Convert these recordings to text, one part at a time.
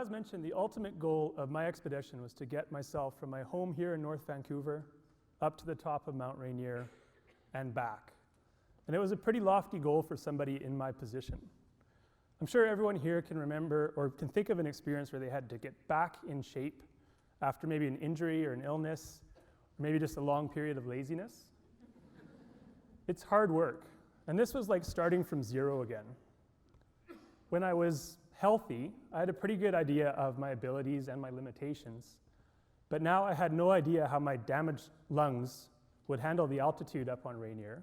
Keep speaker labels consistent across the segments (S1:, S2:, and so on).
S1: as mentioned, the ultimate goal of my expedition was to get myself from my home here in North Vancouver up to the top of Mount Rainier and back. And it was a pretty lofty goal for somebody in my position. I'm sure everyone here can remember or can think of an experience where they had to get back in shape after maybe an injury or an illness, or maybe just a long period of laziness. It's hard work, and this was like starting from zero again. When I was healthy, I had a pretty good idea of my abilities and my limitations, but now I had no idea how my damaged lungs would handle the altitude up on Rainier,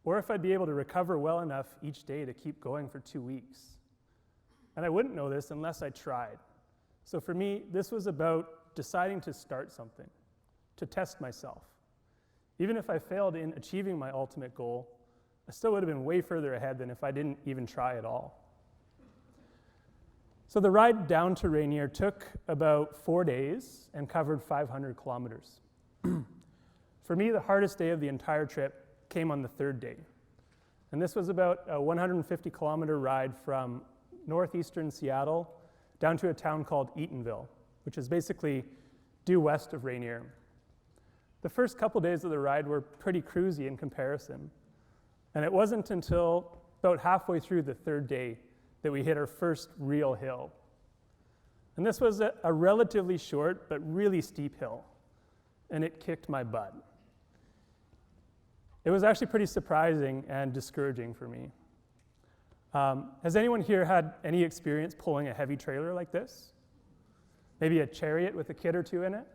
S1: or if I'd be able to recover well enough each day to keep going for 2 weeks. And I wouldn't know this unless I tried. So for me, this was about deciding to start something, to test myself. Even if I failed in achieving my ultimate goal, I still would have been way further ahead than if I didn't even try at all. So the ride down to Rainier took about 4 days and covered 500 kilometers. For me, the hardest day of the entire trip came on the third day. And this was about a 150 kilometer ride from northeastern Seattle down to a town called Eatonville, which is basically due west of Rainier. The first couple days of the ride were pretty cruisy in comparison. And it wasn't until about halfway through the third day that we hit our first real hill. And this was a relatively short but really steep hill, and it kicked my butt. It was actually pretty surprising and discouraging for me. Has anyone here had any experience pulling a heavy trailer like this? Maybe a chariot with a kid or two in it?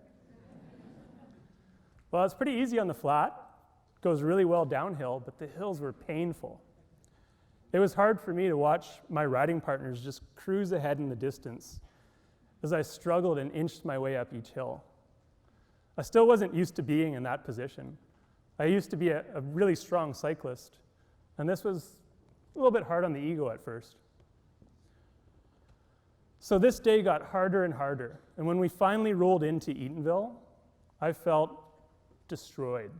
S1: Well, it's pretty easy on the flat. It goes really well downhill, but the hills were painful. It was hard for me to watch my riding partners just cruise ahead in the distance as I struggled and inched my way up each hill. I still wasn't used to being in that position. I used to be a really strong cyclist, and this was a little bit hard on the ego at first. So this day got harder and harder, and when we finally rolled into Eatonville, I felt destroyed.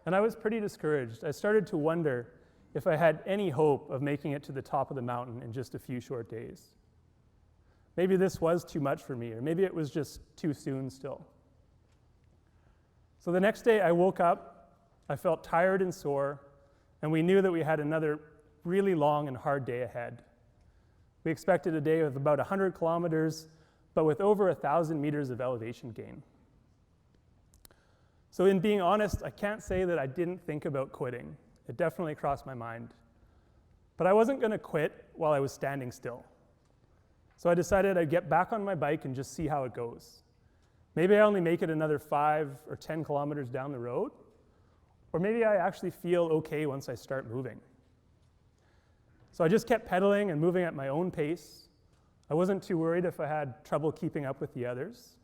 S1: And I was pretty discouraged. I started to wonder if I had any hope of making it to the top of the mountain in just a few short days. Maybe this was too much for me, or maybe it was just too soon still. So the next day I woke up, I felt tired and sore, and we knew that we had another really long and hard day ahead. We expected a day of about 100 kilometers, but with over 1,000 meters of elevation gain. So in being honest, I can't say that I didn't think about quitting. It definitely crossed my mind. But I wasn't going to quit while I was standing still. So I decided I'd get back on my bike and just see how it goes. Maybe I only make it another 5 or 10 kilometers down the road, or maybe I actually feel okay once I start moving. So I just kept pedaling and moving at my own pace. I wasn't too worried if I had trouble keeping up with the others.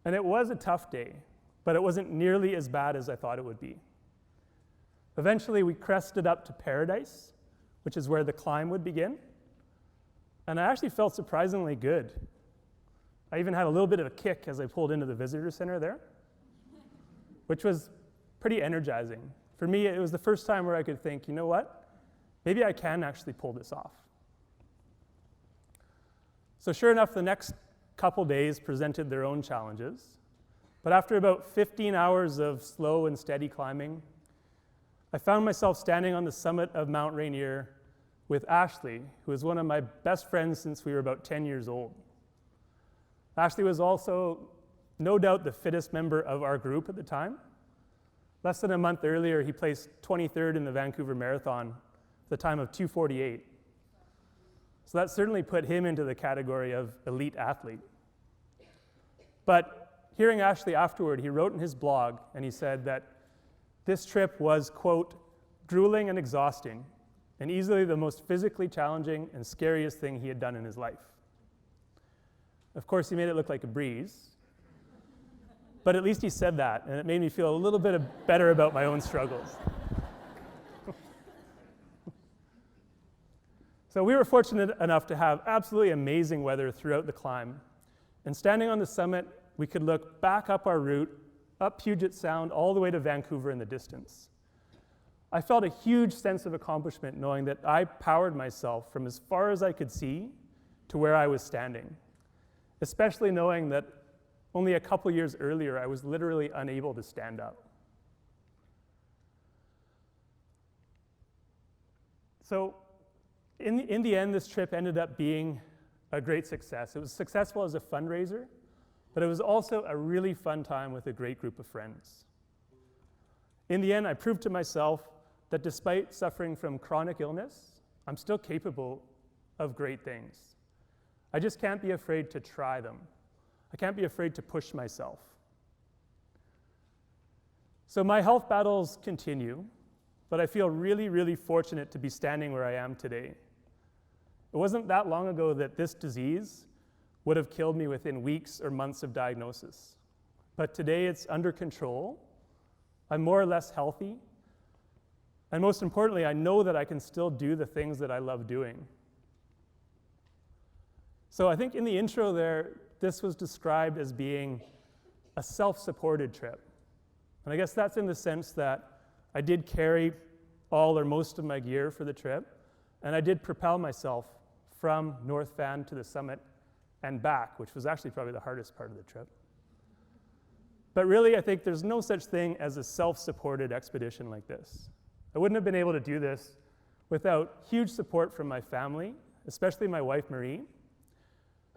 S1: And it was a tough day, but it wasn't nearly as bad as I thought it would be. Eventually, we crested up to Paradise, which is where the climb would begin. And I actually felt surprisingly good. I even had a little bit of a kick as I pulled into the visitor center there, which was pretty energizing. For me, it was the first time where I could think, you know what? Maybe I can actually pull this off. So sure enough, the next couple days presented their own challenges. But after about 15 hours of slow and steady climbing, I found myself standing on the summit of Mount Rainier with Ashley, who is one of my best friends since we were about 10 years old. Ashley was also, no doubt, the fittest member of our group at the time. Less than a month earlier, he placed 23rd in the Vancouver Marathon at the time of 2:48. So that certainly put him into the category of elite athlete. But hearing Ashley afterward, he wrote in his blog, and he said that this trip was, quote, grueling and exhausting, and easily the most physically challenging and scariest thing he had done in his life. Of course, he made it look like a breeze, but at least he said that, and it made me feel a little bit better about my own struggles. So we were fortunate enough to have absolutely amazing weather throughout the climb, and standing on the summit, we could look back up our route, up Puget Sound, all the way to Vancouver in the distance. I felt a huge sense of accomplishment knowing that I powered myself from as far as I could see to where I was standing, especially knowing that only a couple years earlier, I was literally unable to stand up. So in the end, this trip ended up being a great success. It was successful as a fundraiser, but it was also a really fun time with a great group of friends. In the end, I proved to myself that despite suffering from chronic illness, I'm still capable of great things. I just can't be afraid to try them. I can't be afraid to push myself. So my health battles continue, but I feel really, really fortunate to be standing where I am today. It wasn't that long ago that this disease would have killed me within weeks or months of diagnosis. But today it's under control. I'm more or less healthy. And most importantly, I know that I can still do the things that I love doing. So I think in the intro there, this was described as being a self-supported trip. And I guess that's in the sense that I did carry all or most of my gear for the trip, and I did propel myself from North Van to the summit and back, which was actually probably the hardest part of the trip. But really, I think there's no such thing as a self-supported expedition like this. I wouldn't have been able to do this without huge support from my family, especially my wife, Marie,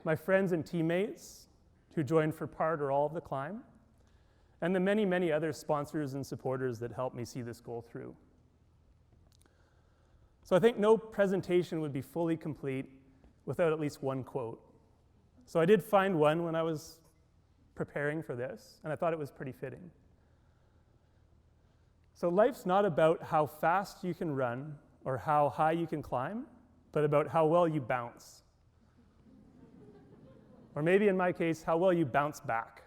S1: my friends and teammates who joined for part or all of the climb, and the many, many other sponsors and supporters that helped me see this goal through. So I think no presentation would be fully complete without at least one quote. So I did find one when I was preparing for this, and I thought it was pretty fitting. So life's not about how fast you can run or how high you can climb, but about how well you bounce. Or maybe in my case, how well you bounce back.